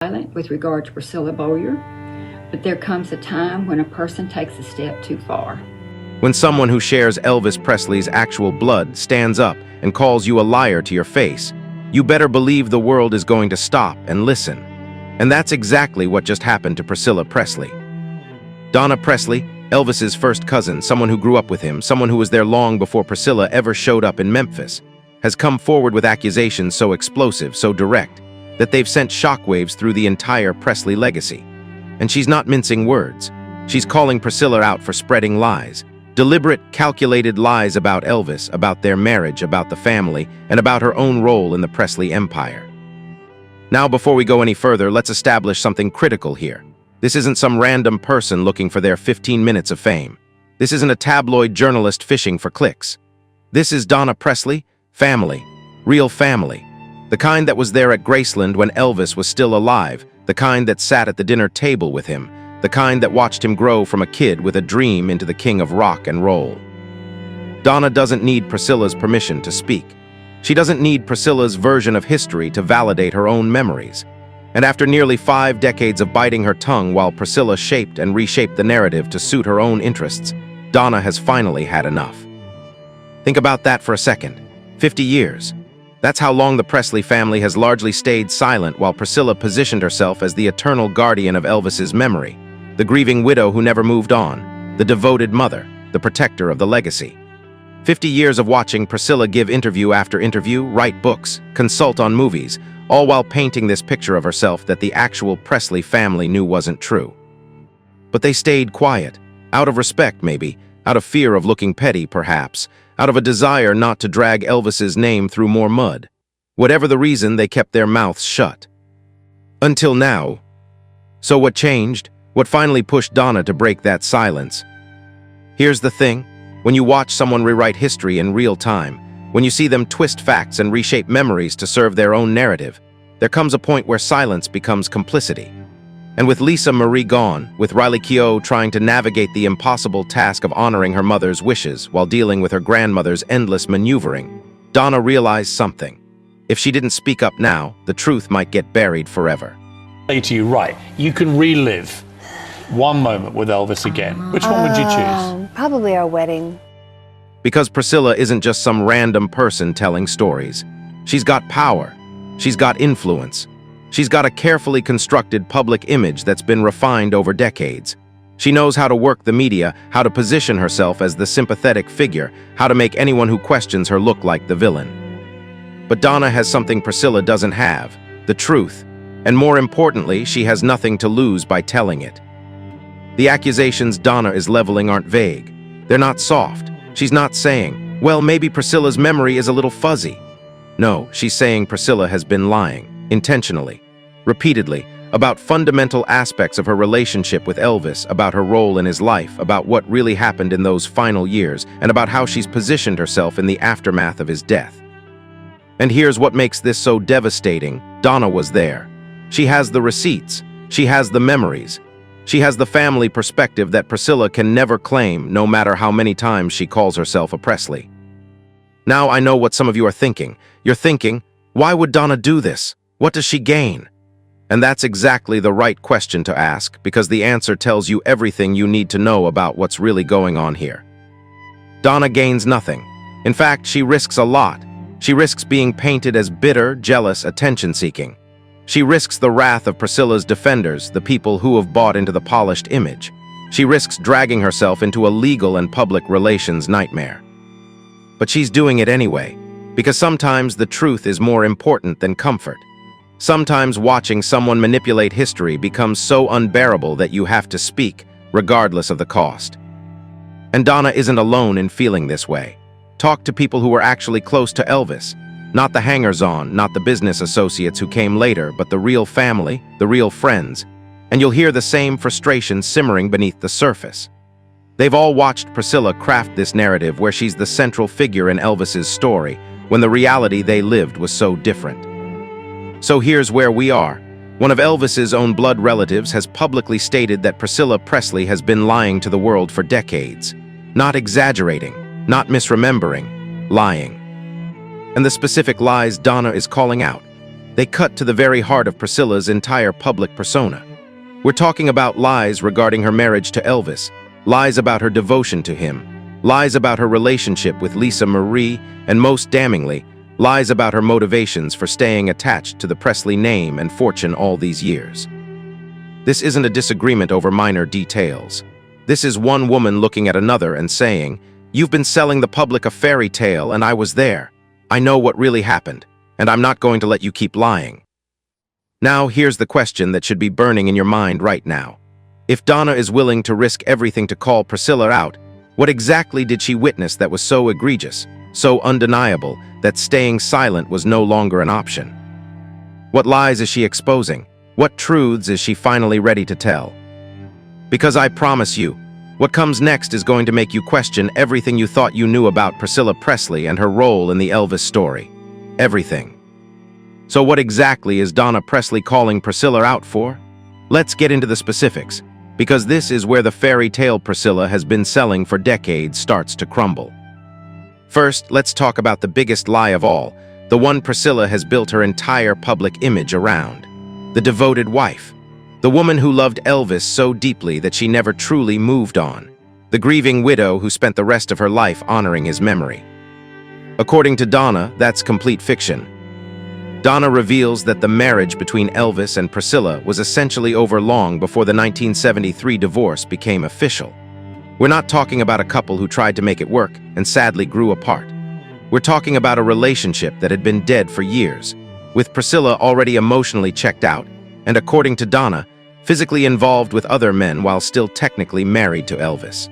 silent with regard to Priscilla Bowyer, but there comes a time when a person takes a step too far. When someone who shares Elvis Presley's actual blood stands up and calls you a liar to your face, you better believe the world is going to stop and listen. And that's exactly what just happened to Priscilla Presley. Donna Presley, Elvis's first cousin, someone who grew up with him, someone who was there long before Priscilla ever showed up in Memphis, has come forward with accusations so explosive, so direct, that they've sent shockwaves through the entire Presley legacy. And she's not mincing words. She's calling Priscilla out for spreading lies. Deliberate, calculated lies about Elvis, about their marriage, about the family, and about her own role in the Presley empire. Now, before we go any further, let's establish something critical here. This isn't some random person looking for their 15 minutes of fame. This isn't a tabloid journalist fishing for clicks. This is Donna Presley, family, real family. The kind that was there at Graceland when Elvis was still alive, the kind that sat at the dinner table with him, the kind that watched him grow from a kid with a dream into the king of rock and roll. Donna doesn't need Priscilla's permission to speak. She doesn't need Priscilla's version of history to validate her own memories. And after nearly 5 decades of biting her tongue while Priscilla shaped and reshaped the narrative to suit her own interests, Donna has finally had enough. Think about that for a second. 50 years. That's how long the Presley family has largely stayed silent while Priscilla positioned herself as the eternal guardian of Elvis's memory, the grieving widow who never moved on, the devoted mother, the protector of the legacy. 50 years of watching Priscilla give interview after interview, write books, consult on movies, all while painting this picture of herself that the actual Presley family knew wasn't true. But they stayed quiet, out of respect maybe, out of fear of looking petty perhaps, out of a desire not to drag Elvis's name through more mud. Whatever the reason, they kept their mouths shut. Until now. So what changed? What finally pushed Donna to break that silence? Here's the thing. When you watch someone rewrite history in real time, when you see them twist facts and reshape memories to serve their own narrative, there comes a point where silence becomes complicity. And with Lisa Marie gone, with Riley Keough trying to navigate the impossible task of honoring her mother's wishes while dealing with her grandmother's endless maneuvering, Donna realized something. If she didn't speak up now, the truth might get buried forever. Say to you, right, you can relive one moment with Elvis again. Which one would you choose? Probably our wedding. Because Priscilla isn't just some random person telling stories. She's got power. She's got influence. She's got a carefully constructed public image that's been refined over decades. She knows how to work the media, how to position herself as the sympathetic figure, how to make anyone who questions her look like the villain. But Donna has something Priscilla doesn't have, the truth. And more importantly, she has nothing to lose by telling it. The accusations Donna is leveling aren't vague. They're not soft. She's not saying, well, maybe Priscilla's memory is a little fuzzy. No, she's saying Priscilla has been lying, intentionally, repeatedly, about fundamental aspects of her relationship with Elvis, about her role in his life, about what really happened in those final years, and about how she's positioned herself in the aftermath of his death. And here's what makes this so devastating. Donna was there. She has the receipts. She has the memories. She has the family perspective that Priscilla can never claim, no matter how many times she calls herself a Presley. Now I know what some of you are thinking. You're thinking, why would Donna do this? What does she gain? And that's exactly the right question to ask, because the answer tells you everything you need to know about what's really going on here. Donna gains nothing. In fact, she risks a lot. She risks being painted as bitter, jealous, attention-seeking. She risks the wrath of Priscilla's defenders, the people who have bought into the polished image. She risks dragging herself into a legal and public relations nightmare. But she's doing it anyway, because sometimes the truth is more important than comfort. Sometimes watching someone manipulate history becomes so unbearable that you have to speak, regardless of the cost. And Donna isn't alone in feeling this way. Talk to people who were actually close to Elvis. Not the hangers-on, not the business associates who came later, but the real family, the real friends. And you'll hear the same frustration simmering beneath the surface. They've all watched Priscilla craft this narrative where she's the central figure in Elvis's story, when the reality they lived was so different. So here's where we are. One of Elvis's own blood relatives has publicly stated that Priscilla Presley has been lying to the world for decades. Not exaggerating, not misremembering, lying. And the specific lies Donna is calling out, They cut to the very heart of Priscilla's entire public persona. We're talking about lies regarding her marriage to Elvis, lies about her devotion to him, lies about her relationship with Lisa Marie, and most damningly, lies about her motivations for staying attached to the Presley name and fortune all these years. This isn't a disagreement over minor details. This is one woman looking at another and saying, "You've been selling the public a fairy tale and I was there. I know what really happened, and I'm not going to let you keep lying." Now here's the question that should be burning in your mind right now. If Donna is willing to risk everything to call Priscilla out, what exactly did she witness that was so egregious, so undeniable, that staying silent was no longer an option? What lies is she exposing? What truths is she finally ready to tell? Because I promise you, what comes next is going to make you question everything you thought you knew about Priscilla Presley and her role in the Elvis story. Everything. So what exactly is Donna Presley calling Priscilla out for? Let's get into the specifics, because this is where the fairy tale Priscilla has been selling for decades starts to crumble. First, let's talk about the biggest lie of all, the one Priscilla has built her entire public image around. The devoted wife. The woman who loved Elvis so deeply that she never truly moved on. The grieving widow who spent the rest of her life honoring his memory. According to Donna, that's complete fiction. Donna reveals that the marriage between Elvis and Priscilla was essentially over long before the 1973 divorce became official. We're not talking about a couple who tried to make it work and sadly grew apart. We're talking about a relationship that had been dead for years, with Priscilla already emotionally checked out, and according to Donna, physically involved with other men while still technically married to Elvis.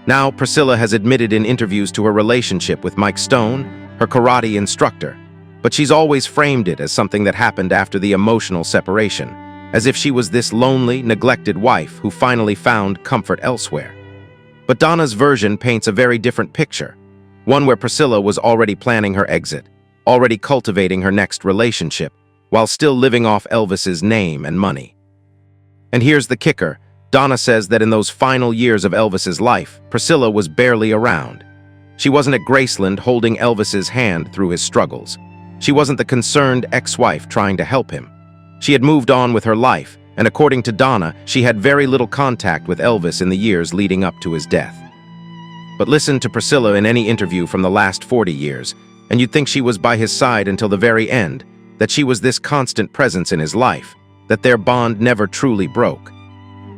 Now, Priscilla has admitted in interviews to her relationship with Mike Stone, her karate instructor, but she's always framed it as something that happened after the emotional separation, as if she was this lonely, neglected wife who finally found comfort elsewhere. But Donna's version paints a very different picture, one where Priscilla was already planning her exit, already cultivating her next relationship, while still living off Elvis's name and money. And here's the kicker. Donna says that in those final years of Elvis's life, Priscilla was barely around. She wasn't at Graceland holding Elvis's hand through his struggles. She wasn't the concerned ex-wife trying to help him. She had moved on with her life, and according to Donna, she had very little contact with Elvis in the years leading up to his death. But listen to Priscilla in any interview from the last 40 years, and you'd think she was by his side until the very end, that she was this constant presence in his life, that their bond never truly broke.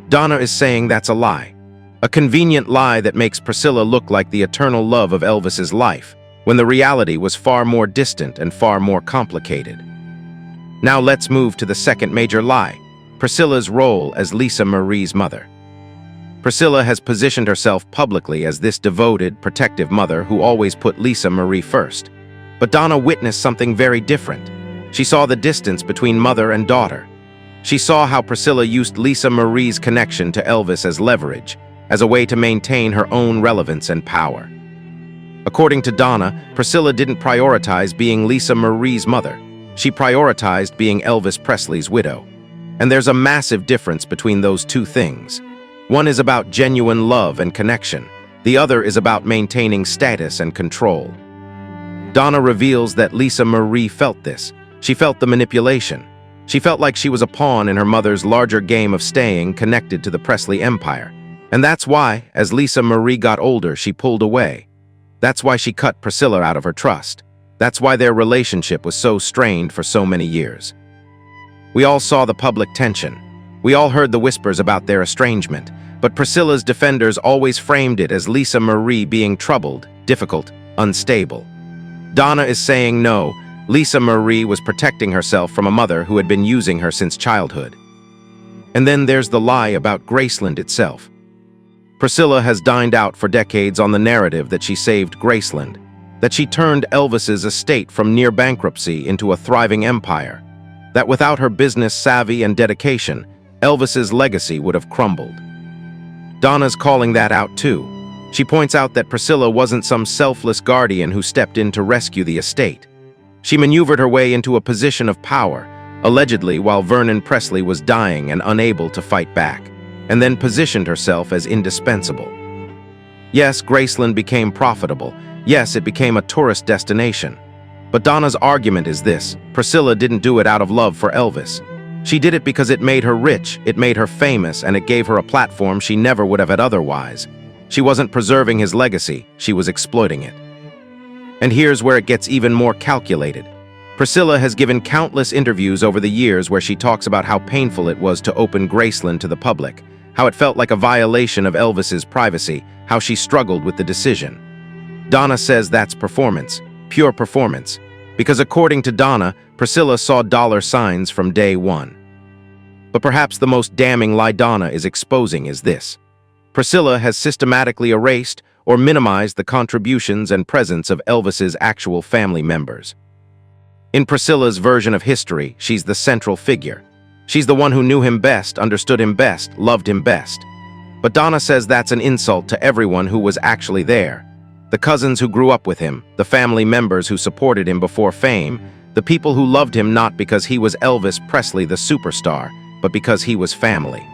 Donna is saying that's a lie. A convenient lie that makes Priscilla look like the eternal love of Elvis's life, when the reality was far more distant and far more complicated. Now let's move to the second major lie, Priscilla's role as Lisa Marie's mother. Priscilla has positioned herself publicly as this devoted, protective mother who always put Lisa Marie first. But Donna witnessed something very different. She saw the distance between mother and daughter. She saw how Priscilla used Lisa Marie's connection to Elvis as leverage, as a way to maintain her own relevance and power. According to Donna, Priscilla didn't prioritize being Lisa Marie's mother. She prioritized being Elvis Presley's widow. And there's a massive difference between those two things. One is about genuine love and connection. The other is about maintaining status and control. Donna reveals that Lisa Marie felt this. She felt the manipulation. She felt like she was a pawn in her mother's larger game of staying connected to the Presley empire. And that's why, as Lisa Marie got older, she pulled away. That's why she cut Priscilla out of her trust. That's why their relationship was so strained for so many years. We all saw the public tension. We all heard the whispers about their estrangement, but Priscilla's defenders always framed it as Lisa Marie being troubled, difficult, unstable. Donna is saying no, Lisa Marie was protecting herself from a mother who had been using her since childhood. And then there's the lie about Graceland itself. Priscilla has dined out for decades on the narrative that she saved Graceland, that she turned Elvis's estate from near bankruptcy into a thriving empire, that without her business savvy and dedication, Elvis's legacy would have crumbled. Donna's calling that out too. She points out that Priscilla wasn't some selfless guardian who stepped in to rescue the estate. She maneuvered her way into a position of power, allegedly while Vernon Presley was dying and unable to fight back, and then positioned herself as indispensable. Yes, Graceland became profitable. Yes, it became a tourist destination. But Donna's argument is this: Priscilla didn't do it out of love for Elvis. She did it because it made her rich, it made her famous, and it gave her a platform she never would have had otherwise. She wasn't preserving his legacy, she was exploiting it. And here's where it gets even more calculated. Priscilla has given countless interviews over the years where she talks about how painful it was to open Graceland to the public, how it felt like a violation of Elvis's privacy, how she struggled with the decision. Donna says that's performance, pure performance, because according to Donna, Priscilla saw dollar signs from day one. But perhaps the most damning lie Donna is exposing is this: Priscilla has systematically erased or minimized the contributions and presence of Elvis's actual family members. In Priscilla's version of history, she's the central figure. She's the one who knew him best, understood him best, loved him best. But Donna says that's an insult to everyone who was actually there. The cousins who grew up with him, the family members who supported him before fame, the people who loved him not because he was Elvis Presley the superstar, but because he was family.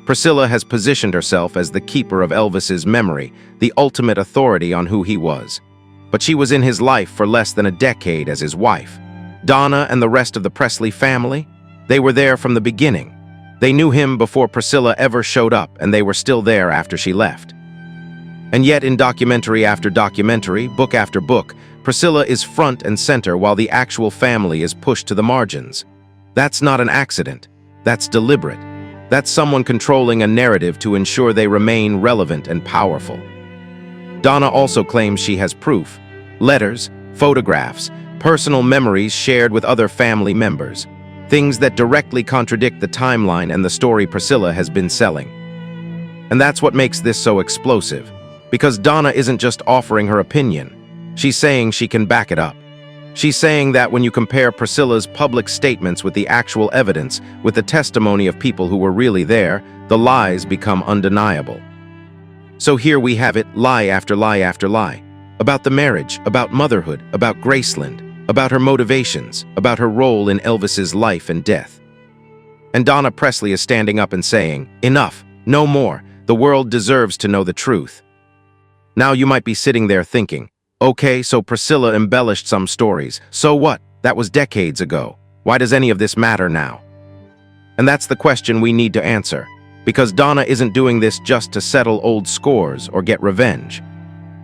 Priscilla has positioned herself as the keeper of Elvis's memory, the ultimate authority on who he was. But she was in his life for less than a decade as his wife. Donna and the rest of the Presley family, they were there from the beginning. They knew him before Priscilla ever showed up, and they were still there after she left. And yet, in documentary after documentary, book after book, Priscilla is front and center while the actual family is pushed to the margins. That's not an accident. That's deliberate. That's someone controlling a narrative to ensure they remain relevant and powerful. Donna also claims she has proof: letters, photographs, personal memories shared with other family members, things that directly contradict the timeline and the story Priscilla has been selling. And that's what makes this so explosive, because Donna isn't just offering her opinion, she's saying she can back it up. She's saying that when you compare Priscilla's public statements with the actual evidence, with the testimony of people who were really there, the lies become undeniable. So here we have it, lie after lie after lie, about the marriage, about motherhood, about Graceland, about her motivations, about her role in Elvis's life and death. And Donna Presley is standing up and saying, enough, no more, the world deserves to know the truth. Now you might be sitting there thinking, okay, so Priscilla embellished some stories, so what? That was decades ago. Why does any of this matter now? And that's the question we need to answer. Because Donna isn't doing this just to settle old scores or get revenge.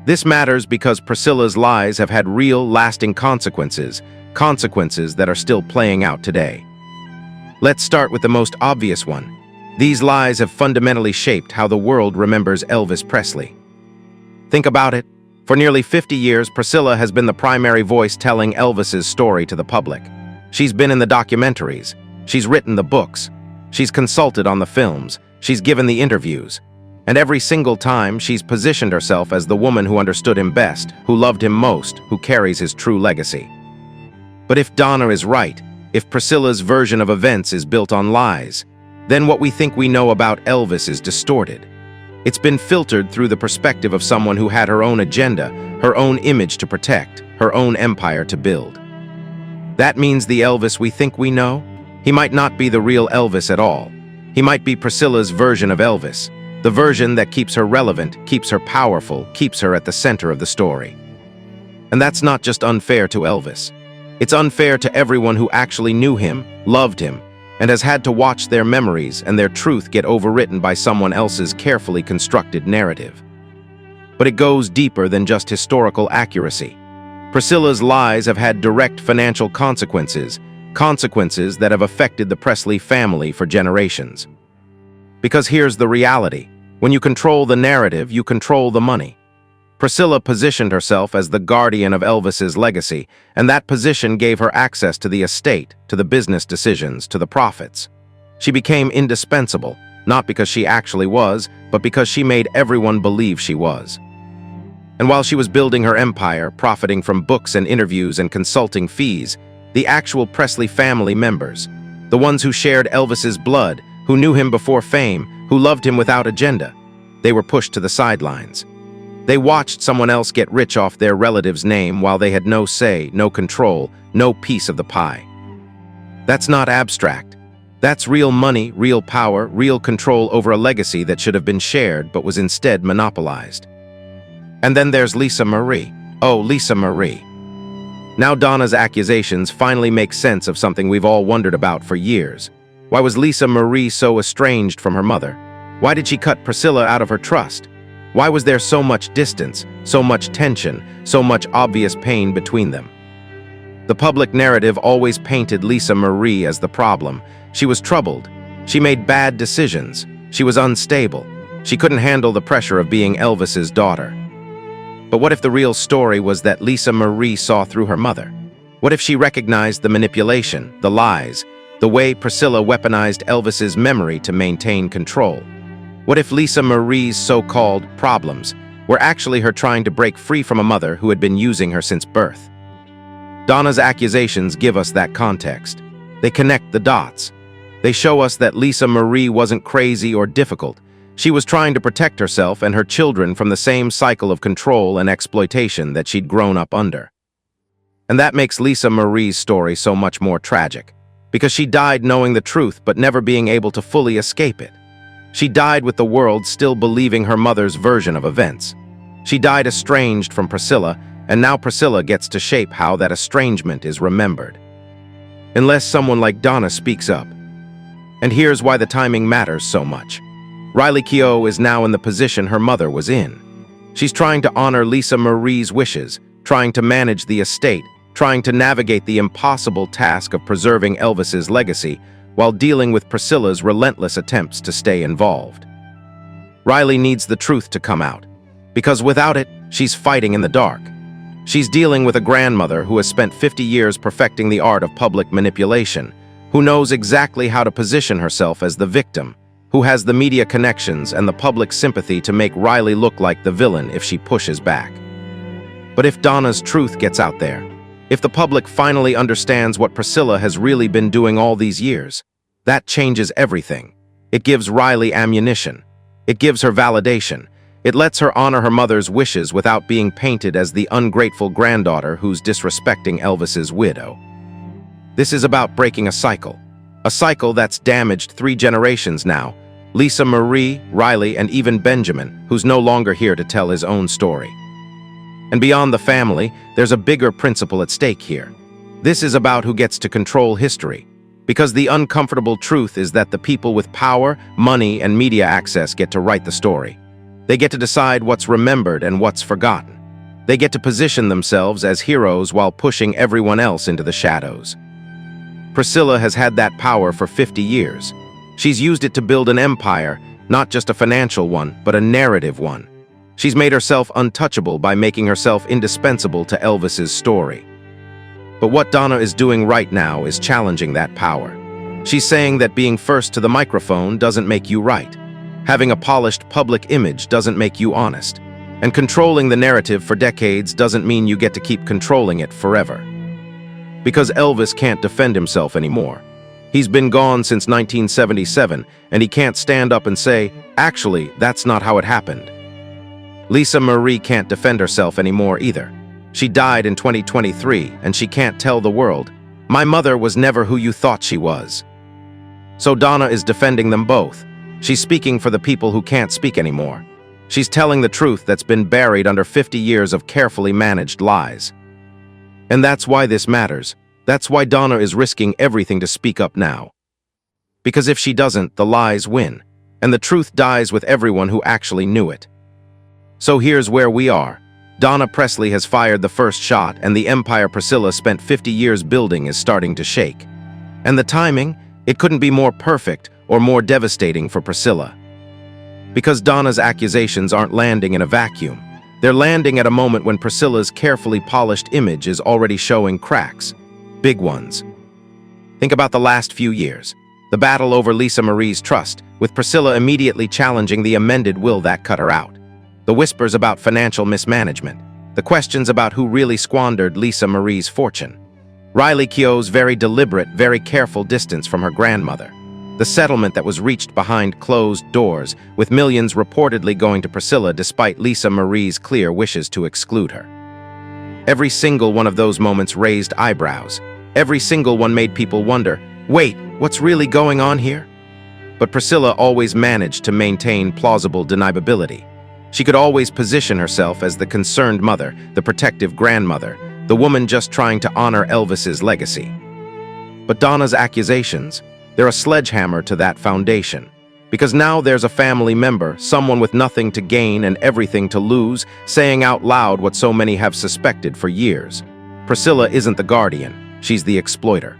This matters because Priscilla's lies have had real, lasting consequences, consequences that are still playing out today. Let's start with the most obvious one. These lies have fundamentally shaped how the world remembers Elvis Presley. Think about it. For nearly 50 years, Priscilla has been the primary voice telling Elvis's story to the public. She's been in the documentaries. She's written the books. She's consulted on the films. She's given the interviews. And every single time, she's positioned herself as the woman who understood him best, who loved him most, who carries his true legacy. But if Donna is right, if Priscilla's version of events is built on lies, then what we think we know about Elvis is distorted. It's been filtered through the perspective of someone who had her own agenda, her own image to protect, her own empire to build. That means the Elvis we think we know, he might not be the real Elvis at all. He might be Priscilla's version of Elvis, the version that keeps her relevant, keeps her powerful, keeps her at the center of the story. And that's not just unfair to Elvis. It's unfair to everyone who actually knew him, loved him, and has had to watch their memories and their truth get overwritten by someone else's carefully constructed narrative. But it goes deeper than just historical accuracy. Priscilla's lies have had direct financial consequences, consequences that have affected the Presley family for generations. Because here's the reality. When you control the narrative, you control the money. Priscilla positioned herself as the guardian of Elvis's legacy, and that position gave her access to the estate, to the business decisions, to the profits. She became indispensable, not because she actually was, but because she made everyone believe she was. And while she was building her empire, profiting from books and interviews and consulting fees, the actual Presley family members, the ones who shared Elvis's blood, who knew him before fame, who loved him without agenda, they were pushed to the sidelines. They watched someone else get rich off their relative's name while they had no say, no control, no piece of the pie. That's not abstract. That's real money, real power, real control over a legacy that should have been shared but was instead monopolized. And then there's Lisa Marie. Oh, Lisa Marie. Now Donna's accusations finally make sense of something we've all wondered about for years. Why was Lisa Marie so estranged from her mother? Why did she cut Priscilla out of her trust? Why was there so much distance, so much tension, so much obvious pain between them? The public narrative always painted Lisa Marie as the problem. She was troubled. She made bad decisions. She was unstable. She couldn't handle the pressure of being Elvis's daughter. But what if the real story was that Lisa Marie saw through her mother? What if she recognized the manipulation, the lies, the way Priscilla weaponized Elvis's memory to maintain control? What if Lisa Marie's so-called problems were actually her trying to break free from a mother who had been using her since birth? Donna's accusations give us that context. They connect the dots. They show us that Lisa Marie wasn't crazy or difficult. She was trying to protect herself and her children from the same cycle of control and exploitation that she'd grown up under. And that makes Lisa Marie's story so much more tragic, because she died knowing the truth but never being able to fully escape it. She died with the world still believing her mother's version of events. She died estranged from Priscilla, and now Priscilla gets to shape how that estrangement is remembered. Unless someone like Donna speaks up. And here's why the timing matters so much. Riley Keough is now in the position her mother was in. She's trying to honor Lisa Marie's wishes, trying to manage the estate, trying to navigate the impossible task of preserving Elvis's legacy while dealing with Priscilla's relentless attempts to stay involved. Riley needs the truth to come out, because without it, she's fighting in the dark. She's dealing with a grandmother who has spent 50 years perfecting the art of public manipulation, who knows exactly how to position herself as the victim, who has the media connections and the public sympathy to make Riley look like the villain if she pushes back. But if Donna's truth gets out there, if the public finally understands what Priscilla has really been doing all these years, that changes everything. It gives Riley ammunition. It gives her validation. It lets her honor her mother's wishes without being painted as the ungrateful granddaughter who's disrespecting Elvis's widow. This is about breaking a cycle that's damaged 3 generations now. Lisa Marie, Riley, and even Benjamin, who's no longer here to tell his own story. And beyond the family, there's a bigger principle at stake here. This is about who gets to control history, because the uncomfortable truth is that the people with power, money, and media access get to write the story. They get to decide what's remembered and what's forgotten. They get to position themselves as heroes while pushing everyone else into the shadows. Priscilla has had that power for 50 years. She's used it to build an empire, not just a financial one, but a narrative one. She's made herself untouchable by making herself indispensable to Elvis's story. But what Donna is doing right now is challenging that power. She's saying that being first to the microphone doesn't make you right. Having a polished public image doesn't make you honest. And controlling the narrative for decades doesn't mean you get to keep controlling it forever. Because Elvis can't defend himself anymore. He's been gone since 1977, and he can't stand up and say, actually, that's not how it happened. Lisa Marie can't defend herself anymore either. She died in 2023, and she can't tell the world, my mother was never who you thought she was. So Donna is defending them both. She's speaking for the people who can't speak anymore. She's telling the truth that's been buried under 50 years of carefully managed lies. And that's why this matters. That's why Donna is risking everything to speak up now. Because if she doesn't, the lies win, and the truth dies with everyone who actually knew it. So here's where we are. Donna Presley has fired the first shot, and the empire Priscilla spent 50 years building is starting to shake. And the timing? It couldn't be more perfect or more devastating for Priscilla. Because Donna's accusations aren't landing in a vacuum. They're landing at a moment when Priscilla's carefully polished image is already showing cracks. Big ones. Think about the last few years. The battle over Lisa Marie's trust, with Priscilla immediately challenging the amended will that cut her out. The whispers about financial mismanagement. The questions about who really squandered Lisa Marie's fortune. Riley Keough's very deliberate, very careful distance from her grandmother. The settlement that was reached behind closed doors, with millions reportedly going to Priscilla despite Lisa Marie's clear wishes to exclude her. Every single one of those moments raised eyebrows. Every single one made people wonder, wait, what's really going on here? But Priscilla always managed to maintain plausible deniability. She could always position herself as the concerned mother, the protective grandmother, the woman just trying to honor Elvis's legacy. But Donna's accusations, they're a sledgehammer to that foundation. Because now there's a family member, someone with nothing to gain and everything to lose, saying out loud what so many have suspected for years. Priscilla isn't the guardian, she's the exploiter.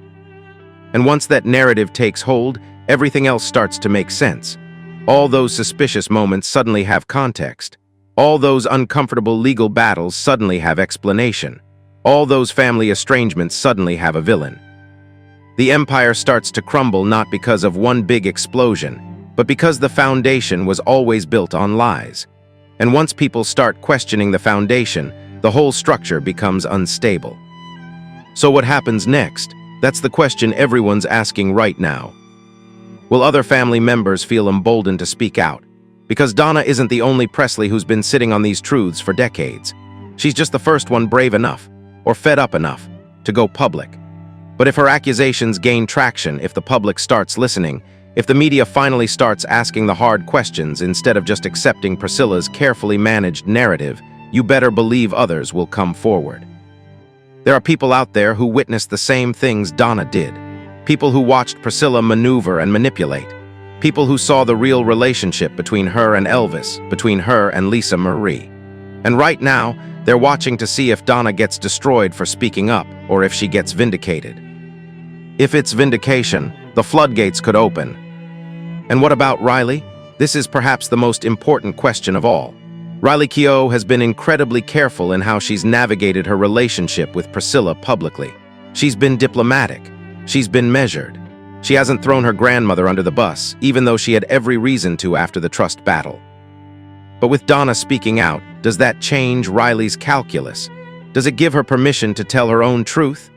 And once that narrative takes hold, everything else starts to make sense. All those suspicious moments suddenly have context. All those uncomfortable legal battles suddenly have explanation. All those family estrangements suddenly have a villain. The empire starts to crumble not because of one big explosion, but because the foundation was always built on lies. And once people start questioning the foundation, the whole structure becomes unstable. So what happens next? That's the question everyone's asking right now. Will other family members feel emboldened to speak out? Because Donna isn't the only Presley who's been sitting on these truths for decades. She's just the first one brave enough, or fed up enough, to go public. But if her accusations gain traction, if the public starts listening, if the media finally starts asking the hard questions instead of just accepting Priscilla's carefully managed narrative, you better believe others will come forward. There are people out there who witnessed the same things Donna did. People who watched Priscilla maneuver and manipulate. People who saw the real relationship between her and Elvis, between her and Lisa Marie. And right now, they're watching to see if Donna gets destroyed for speaking up or if she gets vindicated. If it's vindication, the floodgates could open. And what about Riley? This is perhaps the most important question of all. Riley Keough has been incredibly careful in how she's navigated her relationship with Priscilla publicly. She's been diplomatic. She's been measured. She hasn't thrown her grandmother under the bus, even though she had every reason to after the trust battle. But with Donna speaking out, does that change Riley's calculus? Does it give her permission to tell her own truth?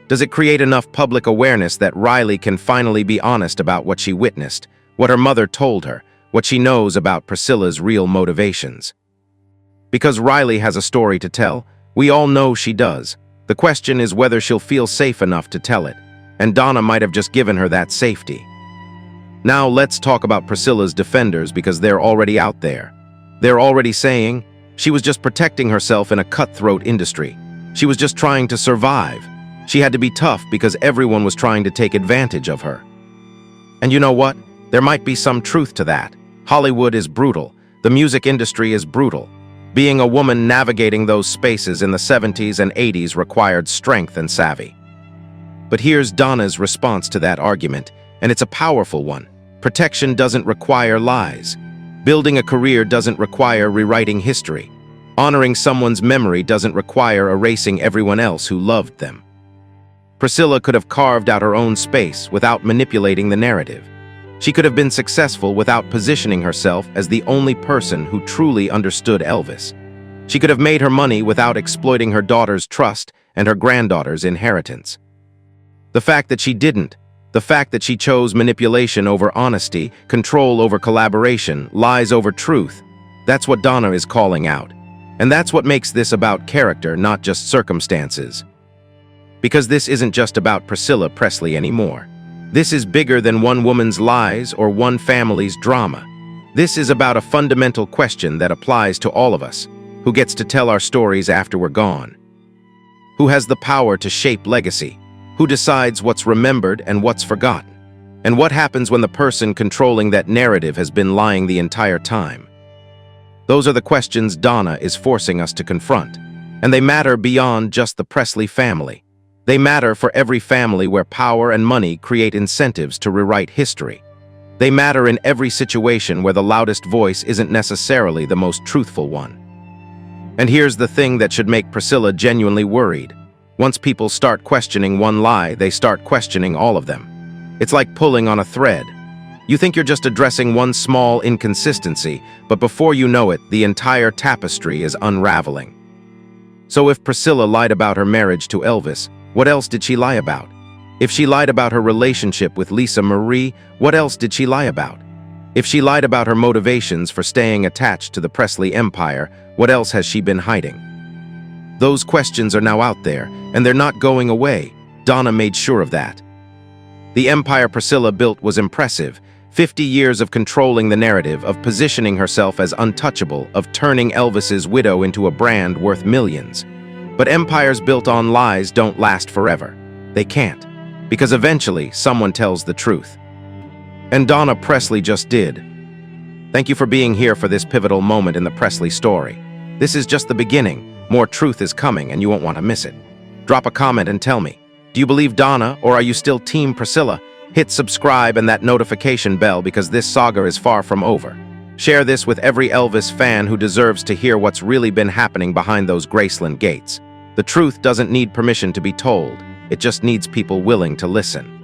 Does it create enough public awareness that Riley can finally be honest about what she witnessed, what her mother told her, what she knows about Priscilla's real motivations? Because Riley has a story to tell, we all know she does. The question is whether she'll feel safe enough to tell it, and Donna might have just given her that safety. Now let's talk about Priscilla's defenders because they're already out there. They're already saying, she was just protecting herself in a cutthroat industry. She was just trying to survive. She had to be tough because everyone was trying to take advantage of her. And you know what? There might be some truth to that. Hollywood is brutal. The music industry is brutal. Being a woman navigating those spaces in the 70s and 80s required strength and savvy. But here's Donna's response to that argument, and it's a powerful one. Protection doesn't require lies. Building a career doesn't require rewriting history. Honoring someone's memory doesn't require erasing everyone else who loved them. Priscilla could have carved out her own space without manipulating the narrative. She could have been successful without positioning herself as the only person who truly understood Elvis. She could have made her money without exploiting her daughter's trust and her granddaughter's inheritance. The fact that she didn't, the fact that she chose manipulation over honesty, control over collaboration, lies over truth, that's what Donna is calling out. And that's what makes this about character, not just circumstances. Because this isn't just about Priscilla Presley anymore. This is bigger than one woman's lies or one family's drama. This is about a fundamental question that applies to all of us. Who gets to tell our stories after we're gone? Who has the power to shape legacy? Who decides what's remembered and what's forgotten? And what happens when the person controlling that narrative has been lying the entire time? Those are the questions Donna is forcing us to confront. And they matter beyond just the Presley family. They matter for every family where power and money create incentives to rewrite history. They matter in every situation where the loudest voice isn't necessarily the most truthful one. And here's the thing that should make Priscilla genuinely worried. Once people start questioning one lie, they start questioning all of them. It's like pulling on a thread. You think you're just addressing one small inconsistency, but before you know it, the entire tapestry is unraveling. So if Priscilla lied about her marriage to Elvis, what else did she lie about? If she lied about her relationship with Lisa Marie, what else did she lie about? If she lied about her motivations for staying attached to the Presley empire, what else has she been hiding? Those questions are now out there, and they're not going away. Donna made sure of that. The empire Priscilla built was impressive. 50 years of controlling the narrative, of positioning herself as untouchable, of turning Elvis's widow into a brand worth millions. But empires built on lies don't last forever. They can't, because eventually someone tells the truth. And Donna Presley just did. Thank you for being here for this pivotal moment in the Presley story. This is just the beginning. More truth is coming, and you won't want to miss it. Drop a comment and tell me, do you believe Donna, or are you still Team Priscilla? Hit subscribe and that notification bell, because this saga is far from over. Share this with every Elvis fan who deserves to hear what's really been happening behind those Graceland gates. The truth doesn't need permission to be told. It just needs people willing to listen.